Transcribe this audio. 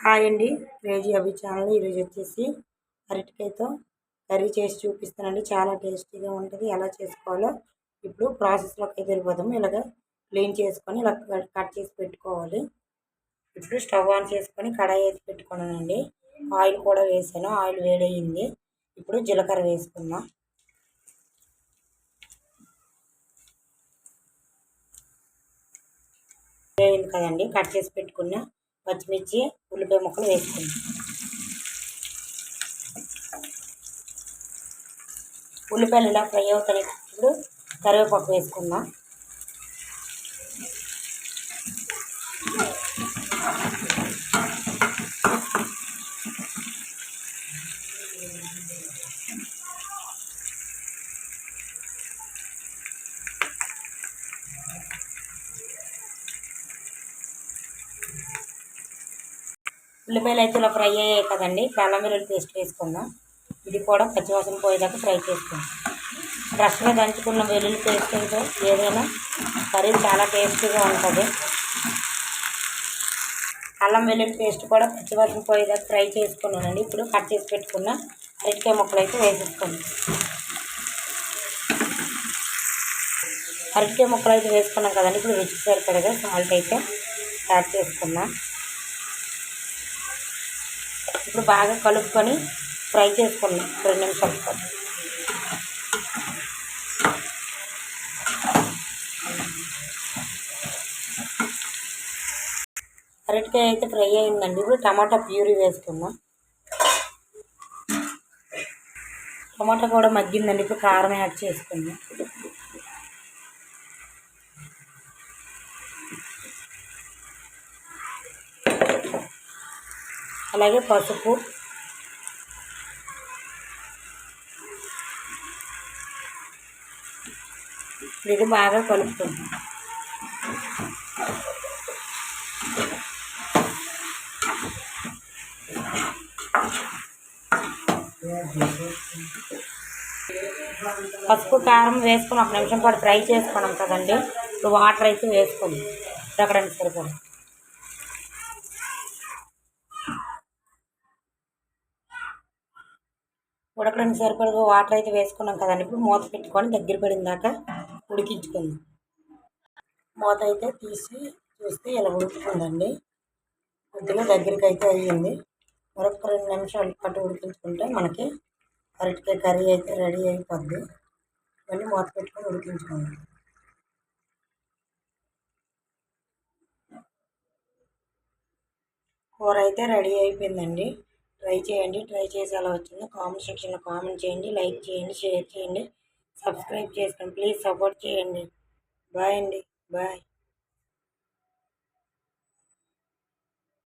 Hi అండి, crazy అభి channel. ఈరోజు వచ్చేసి అరటికాయతో కర్రీ చేసి చూపిస్తానండి. చాలా టేస్టీగా ఉంటుంది. ఎలా చేసుకోవాలో ఇప్పుడు ప్రాసెస్లోకి అయితే వెళ్ళిపోదాము. ఇలాగ క్లీన్ చేసుకొని ఇలా కట్ చేసి పెట్టుకోవాలి. ఇప్పుడు స్టవ్ ఆన్ చేసుకొని కడాయి అయితే పెట్టుకున్నానండి. ఆయిల్ కూడా వేసాను. ఆయిల్ వేడయింది. ఇప్పుడు జీలకర్ర వేసుకుందాం. వేయింది కదండి, కట్ చేసి పెట్టుకున్న పచ్చిమిర్చి ఉల్లిపాయ ముక్కలు వేసుకుందాం. ఉల్లిపాయలు ఇలా ఫ్రై అవుతాయి. ఇప్పుడు కరివేపాకు వేసుకుందాం. ఉల్లిపాయలు అయితే ఇలా ఫ్రై అయ్యాయి కదండి. అల్లం వెల్లుల్లి పేస్ట్ వేసుకుందాం. ఇది కూడా పచ్చివాసన పోయేదాకా ఫ్రై చేసుకుందాం. ఫ్రెష్గా దంచుకున్న వెల్లుల్లి పేస్ట్ అయితే ఏదైనా కర్రీ చాలా టేస్టీగా ఉంటుంది. అల్లం వెల్లుల్లి పేస్ట్ కూడా పచ్చివాసన పోయేదాకా ఫ్రై చేసుకున్నానండి. ఇప్పుడు కట్ చేసి పెట్టుకున్న అరటికాయ ముక్కలు అయితే వేసేసుకోండి. అరటికాయ ముక్కలు అయితే వేసుకున్నాం కదండి. ఇప్పుడు రుచికి సరిపడగా సాల్ట్ అయితే యాడ్ చేసుకున్నాం. ఇప్పుడు బాగా కలుపుకొని ఫ్రై చేసుకున్నాం 2 నిమిషాల పాటు. అరటికాయ అయితే ఫ్రై అయిందండి. ఇప్పుడు టమాటా ప్యూరీ వేసుకుందాం. టమాటా కూడా మగ్గిందండి. ఇప్పుడు కారం యాడ్ చేసుకుందాం. అలాగే పసుపు, ఇది బాగా కలుపుకుందాం. పసుపు కారం వేసుకొని 1 నిమిషం పాటు ఫ్రై చేసుకున్నాం కదండి. ఇప్పుడు వాటర్ అయితే వేసుకోండి. ఉడకడానికి సరిపడా వాటర్ అయితే వేసుకున్నాం కదండి. ఇప్పుడు మూత పెట్టుకొని దగ్గర పడిన దాకా ఉడికించుకుందాం. మూత అయితే తీసి చూస్తే ఇలా ఉడుకుతుందండి. కొద్దిగా దగ్గరికి అయితే అయ్యింది. మరొక 2 నిమిషాలు పాటు ఉడికించుకుంటే మనకి అరటికాయ కర్రీ అయితే రెడీ అయిపోద్ది. మళ్ళీ మూత పెట్టుకొని ఉడికించుకుందాం. కూర అయితే రెడీ అయిపోయిందండి. ట్రై చేయండి. ట్రై చేసి ఎలా వచ్చిందో కామెంట్ సెక్షన్లో కామెంట్ చేయండి. లైక్ చేయండి, షేర్ చేయండి, సబ్స్క్రైబ్ చేసుకోండి. ప్లీజ్ సపోర్ట్ చేయండి. బాయ్ అండి, బాయ్.